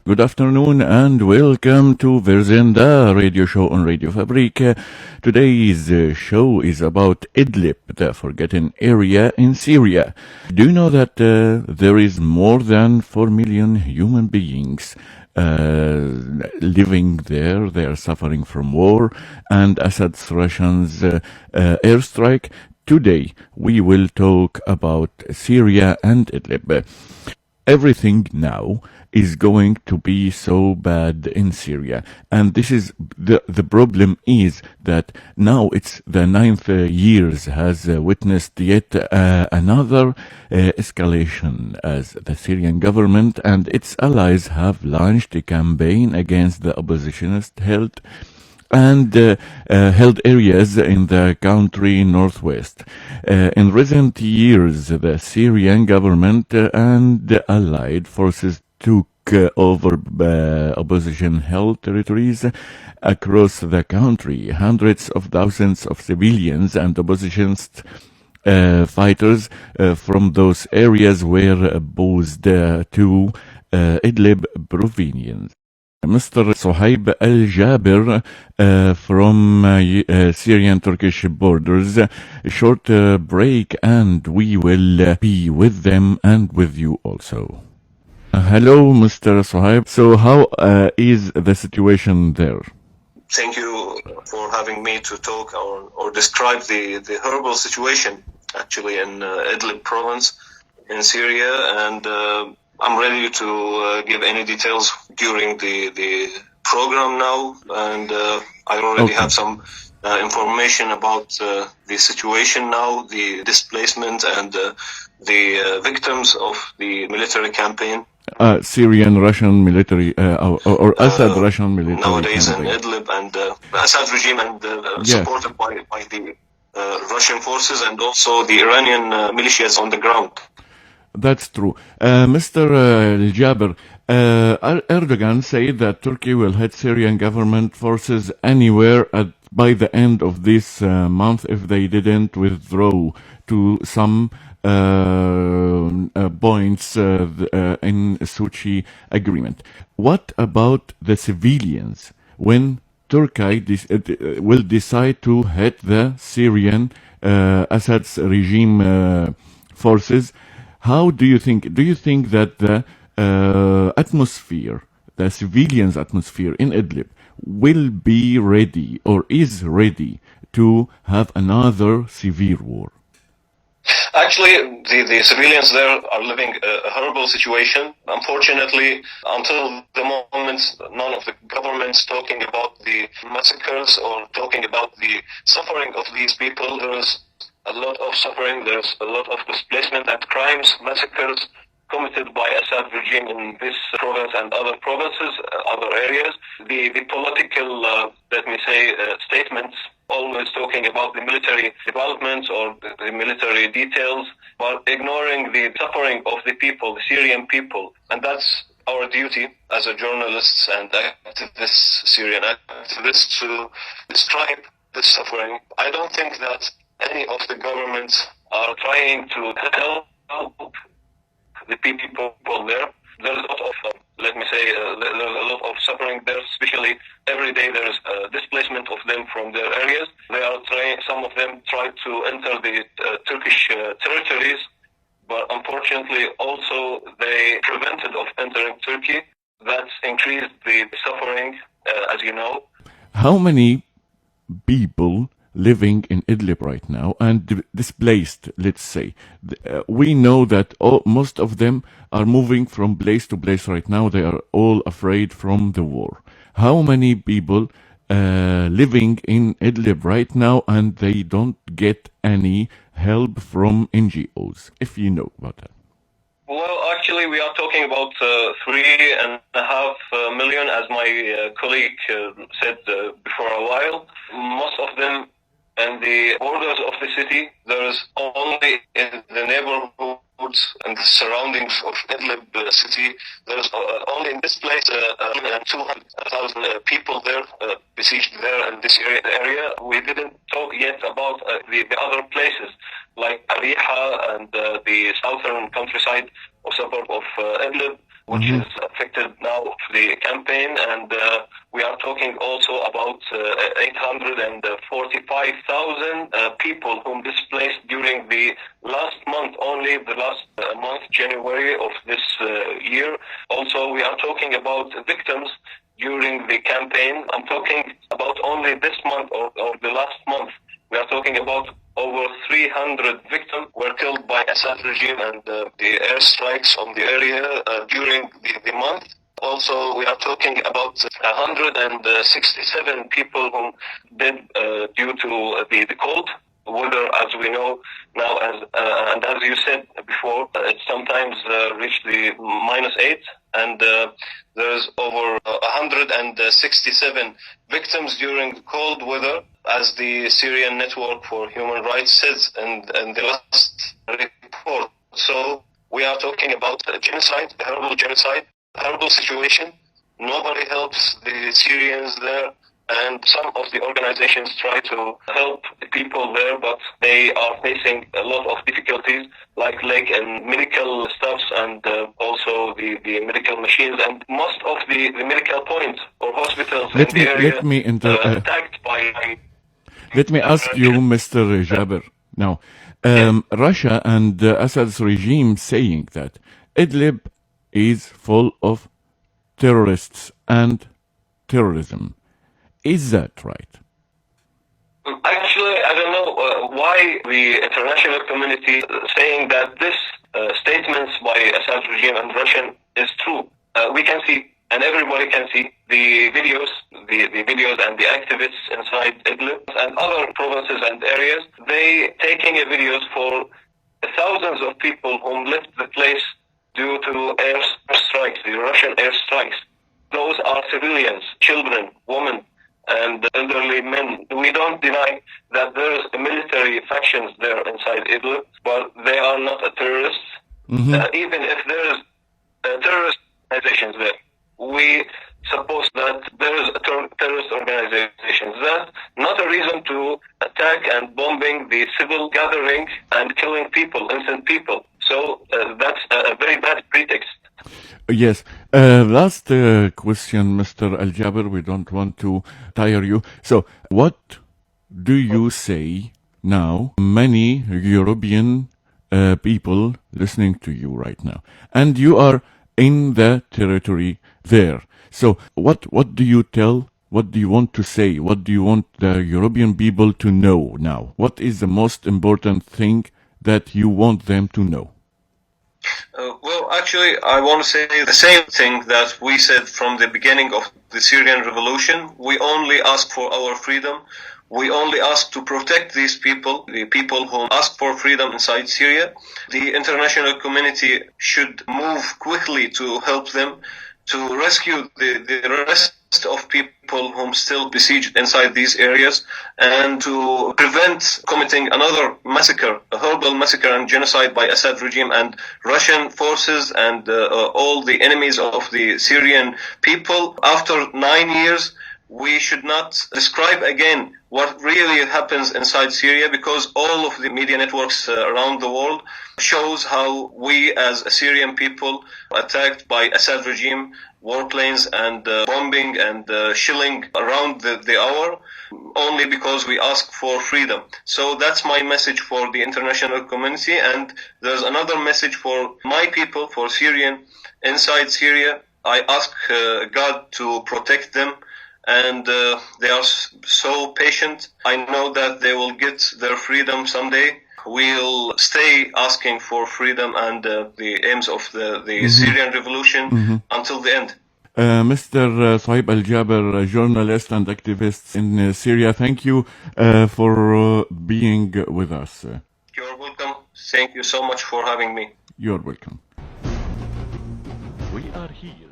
Good afternoon and welcome to Verzenda radio show on Radio Fabrik. Today's show is about Idlib, the forgotten area in Syria. Do you know that there is more than 4 million human beings living there? They are suffering from war and Assad's Russians airstrike. Today we will talk about Syria and Idlib. Everything now is going to be so bad in Syria. And this is the problem is that now it's the 9th years has witnessed yet another escalation as the Syrian government and its allies have launched a campaign against the oppositionist held areas in the country northwest. In recent years, the Syrian government and the allied forces took over opposition-held territories across the country. Hundreds of thousands of civilians and oppositionist fighters from those areas were posed to Idlib province. Mr. Suhaib Al Jaber from Syrian Turkish borders. A short break and we will be with them and with you also. Hello, Mr. Suhaib. So how is the situation there? Thank you for having me to talk or describe the horrible situation actually in Idlib province in Syria, and I'm ready to give any details during the program now, and I already have some information about the situation now, the displacement and the victims of the military campaign. Syrian Russian military or Assad Russian military nowadays campaign. In Idlib and Assad regime and supported by the Russian forces and also the Iranian militias on the ground. That's true. Mr. Al Jaber, Erdogan said that Turkey will hit Syrian government forces anywhere by the end of this month if they didn't withdraw to some points in Sochi agreement. What about the civilians when Turkey will decide to hit the Syrian Assad's regime forces? How do you think? Do you think that the atmosphere, the civilians' atmosphere in Idlib, will be ready or is ready to have another severe war? Actually, the civilians there are living a horrible situation. Unfortunately, until the moment, none of the governments talking about the massacres or talking about the suffering of these people. There is a lot of suffering, there's a lot of displacement and crimes, massacres committed by Assad regime in this province and other provinces, other areas. The political, let me say, statements always talking about the military developments or the military details, but ignoring the suffering of the people, the Syrian people. And that's our duty as a journalists and activists, Syrian activists, to describe the suffering. I don't think that any of the governments are trying to help the people there. There's a lot of, let me say, there's a lot of suffering there, especially every day there's displacement of them from their areas. They are trying, some of them try to enter the Turkish territories, but unfortunately also they prevented of entering Turkey. That's increased the suffering, as you know. How many people living in Idlib right now and displaced, let's say? We know that most of them are moving from place to place right now. They are all afraid from the war. How many people living in Idlib right now and they don't get any help from NGOs, if you know about that? Well, actually, we are talking about 3.5 million, as my colleague said before a while. Most of them in the borders of the city. There is only in the neighborhoods and the surroundings of Idlib city. There is only in this place 200,000 people there, besieged there in this area. We didn't talk yet about the other places like Ariha and the southern countryside or suburb of Idlib, which is affected now of the campaign, and we are talking also about 845,000 people whom displaced during the last month, only the last month, January of this year. Also, we are talking about victims during the campaign. I'm talking about only this month or the last month. We are talking about over 300 victims were killed by Assad regime and the airstrikes on the area during the month. Also, we are talking about 167 people who died due to the cold weather, as we know now, and as you said before, it sometimes reached the -8, and there's over 167 victims during the cold weather, as the Syrian Network for Human Rights says in the last report. So we are talking about a genocide, a horrible genocide, horrible situation. Nobody helps the Syrians there, and some of the organizations try to help the people there, but they are facing a lot of difficulties, like leg and medical stuffs, and also the medical machines, and most of the medical points or hospitals in the area attacked by... Let me ask you, Mr. Jaber, now, Russia and Assad's regime saying that Idlib is full of terrorists and terrorism. Is that right? Actually, I don't know why the international community saying that this statements by Assad regime and Russian is true. We can see, and everybody can see, the videos and the activists inside Idlib and other provinces and areas. They taking videos for thousands of people who left the place due to airstrikes, the Russian airstrikes. Those are civilians, children, women, and elderly men. We don't deny that there's military factions there inside Idlib, but they are not terrorists. Even if there's terrorist organizations there, we suppose that there is terrorist organizations. That's not a reason to attack and bombing the civil gathering and killing people, innocent people. So that's a very bad pretext. Yes. Last question, Mr. Al Jaber. We don't want to tire you. So, what do you say now? Many European people listening to you right now, and you are in the territory there. So, what do you tell? What do you want to say? What do you want the European people to know now? What is the most important thing that you want them to know? Well, actually, I want to say the same thing that we said from the beginning of the Syrian revolution. We only ask for our freedom. We only ask to protect these people, the people who ask for freedom inside Syria. The international community should move quickly to help them, to rescue the rest of people whom still besieged inside these areas, and to prevent committing another massacre, a horrible massacre and genocide by Assad regime and Russian forces and all the enemies of the Syrian people. After 9 years, we should not describe again what really happens inside Syria, because all of the media networks around the world shows how we as Syrian people attacked by Assad regime, warplanes and bombing and shelling around the hour, only because we ask for freedom. So that's my message for the international community, and there's another message for my people, for Syrian inside Syria. I ask God to protect them, and they are so patient. I know that they will get their freedom someday. We'll stay asking for freedom and the aims of the Syrian revolution until the end. Mr. Suhaib Al Jaber, journalist and activist in Syria, thank you for being with us. You're welcome. Thank you so much for having me. You're welcome. We are here